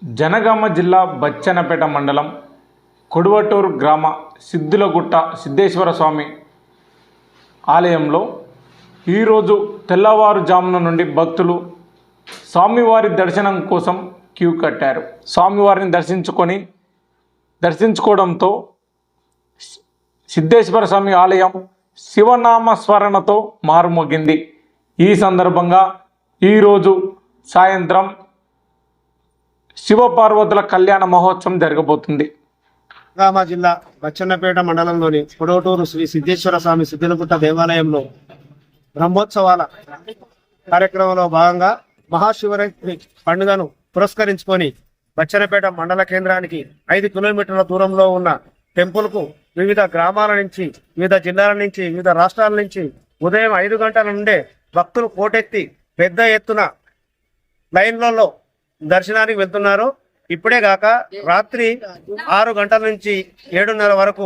జనగామ జిల్లా బచ్చన్నపేట మండలం కొడువటూరు గ్రామ సిద్ధులగుట్ట సిద్ధేశ్వర స్వామి ఆలయంలో ఈరోజు తెల్లవారుజామున నుండి భక్తులు స్వామివారి దర్శనం కోసం క్యూ కట్టారు. స్వామివారిని దర్శించుకోవడంతో సిద్ధేశ్వర స్వామి ఆలయం శివనామ స్మరణతో మారుమోగింది. ఈ సందర్భంగా ఈరోజు సాయంత్రం శివపార్వతుల కళ్యాణ మహోత్సవం జరగబోతుంది. జనగామ జిల్లా బచ్చన్నపేట మండలంలోని కొడవటూరు శ్రీ సిద్ధేశ్వర స్వామి సిద్ధులగుట్ట దేవాలయంలో బ్రహ్మోత్సవాల కార్యక్రమంలో భాగంగా మహాశివరాత్రి పండుగను పురస్కరించుకొని బచ్చన్నపేట మండల కేంద్రానికి 5 కిలోమీటర్ల దూరంలో ఉన్న టెంపుల్కు వివిధ గ్రామాల నుంచి, వివిధ జిల్లాల నుంచి, వివిధ రాష్ట్రాల నుంచి ఉదయం 5 గంటల నుండే భక్తులు కోటెత్తి పెద్ద ఎత్తున లైన్లలో దర్శనానికి వెళ్తున్నారు. ఇప్పుడే కాక రాత్రి 6 గంటల నుంచి 7:30 వరకు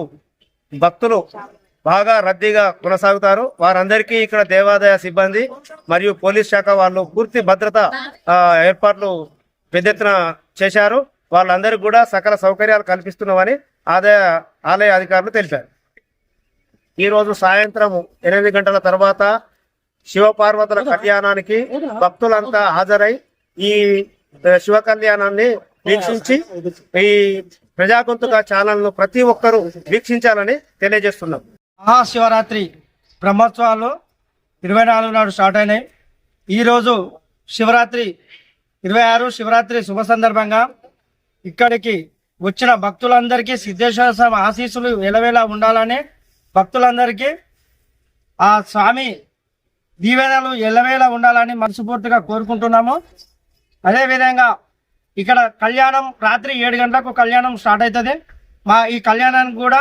భక్తులు బాగా రద్దీగా కొనసాగుతారు. వారందరికీ ఇక్కడ దేవాదాయ సిబ్బంది మరియు పోలీస్ శాఖ వాళ్ళు పూర్తి భద్రత ఏర్పాట్లు పెద్ద ఎత్తున చేశారు. వాళ్ళందరికీ కూడా సకల సౌకర్యాలు కల్పిస్తున్నామని ఆలయ అధికారులు తెలిపారు. ఈరోజు సాయంత్రం 8 గంటల తర్వాత శివపార్వతుల కళ్యాణానికి భక్తులంతా హాజరై ఈ శివ కళ్యాణాన్ని వీక్షించి ఈ ప్రజాగొంతుక ఛానల్ను ప్రతి ఒక్కరూ వీక్షించాలని తెలియజేస్తున్నాం. మహాశివరాత్రి బ్రహ్మోత్సవాలు 24 నాడు స్టార్ట్ అయినాయి. ఈరోజు శివరాత్రి 26 శివరాత్రి శుభ సందర్భంగా ఇక్కడికి వచ్చిన భక్తులందరికీ సిద్ధేశ్వర స్వామి ఆశీస్సులు ఎలవేలా ఉండాలని, భక్తులందరికీ ఆ స్వామి దీవెనలు ఎల్లవేలా ఉండాలని మనస్ఫూర్తిగా కోరుకుంటున్నాము. అదేవిధంగా ఇక్కడ కళ్యాణం రాత్రి 7 గంటలకు కళ్యాణం స్టార్ట్ అవుతుంది. ఈ కళ్యాణానికి కూడా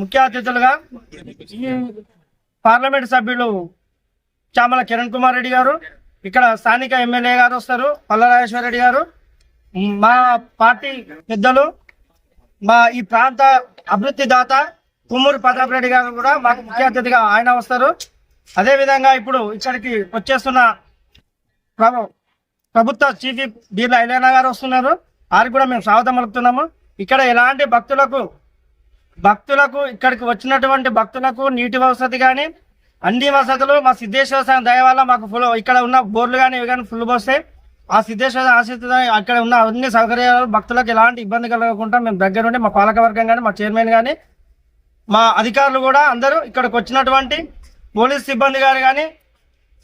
ముఖ్య అతిథులుగా ఈ పార్లమెంట్ సభ్యులు చామల కిరణ్ కుమార్ రెడ్డి గారు, ఇక్కడ స్థానిక ఎమ్మెల్యే గారు వస్తారు, పల్లరాజేశ్వర రెడ్డి గారు, మా పార్టీ పెద్దలు, మా ఈ ప్రాంత అభివృద్ధి దాత కుమ్మూరి ప్రతాప్ రెడ్డి గారు కూడా మాకు ముఖ్య అతిథిగా ఆయన వస్తారు. అదేవిధంగా ఇప్పుడు ఇక్కడికి వచ్చేస్తున్న ప్రభుత్వ చీఫ్ బీర్లా ఐలైనా గారు వస్తున్నారు. వారికి కూడా మేము స్వాగతం పలుకుతున్నాము. ఇక్కడ ఎలాంటి భక్తులకు ఇక్కడికి వచ్చినటువంటి భక్తులకు నీటి వసతి కానీ అన్ని వసతులు మా సిద్ధేశ్వర స్వామి దయ వల్ల మాకు ఫుల్, ఇక్కడ ఉన్న బోర్లు కానీ ఇవి కానీ ఫుల్ పోస్తాయి. ఆ సిద్ధేశ్వర ఆశీస్సుతో అక్కడ ఉన్న అన్ని సౌకర్యాలు భక్తులకు ఎలాంటి ఇబ్బంది కలగకుండా మేము దగ్గరుండి మా పాలకవర్గం కానీ, మా చైర్మన్ కానీ, మా అధికారులు కూడా అందరూ ఇక్కడికి వచ్చినటువంటి పోలీస్ సిబ్బంది గారు కానీ,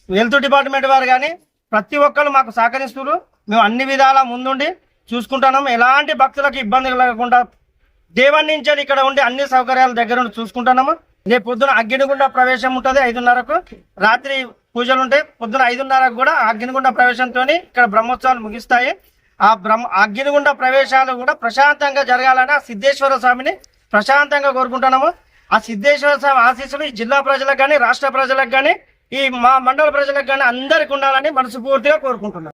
హెల్త్ డిపార్ట్మెంట్ వారు కానీ ప్రతి ఒక్కరు మాకు సహకరిస్తున్నారు. మేము అన్ని విధాల ముందుండి చూసుకుంటున్నాము. ఎలాంటి భక్తులకు ఇబ్బంది కలగకుండా దేవన్ నుంచి ఇక్కడ ఉండి అన్ని సౌకర్యాల దగ్గర ఉండి చూసుకుంటున్నాము. రేపు పొద్దున అగ్నిగుండ ప్రవేశం ఉంటుంది 5:30కు, రాత్రి పూజలు ఉంటాయి. పొద్దున 5:30కు కూడా అగ్నిగుండ ప్రవేశంతో ఇక్కడ బ్రహ్మోత్సవాలు ముగిస్తాయి. ఆ అగ్నిగుండ ప్రవేశాలు కూడా ప్రశాంతంగా జరగాలని ఆ సిద్ధేశ్వర స్వామిని ప్రశాంతంగా కోరుకుంటున్నాము. ఆ సిద్ధేశ్వర స్వామి ఆశీస్సులు ఈ జిల్లా ప్రజలకు కానీ, రాష్ట్ర ప్రజలకు కానీ, ఈ మా మండల ప్రజలకు కానీ అందరికి ఉండాలని మనస్ఫూర్తిగా కోరుకుంటున్నాం.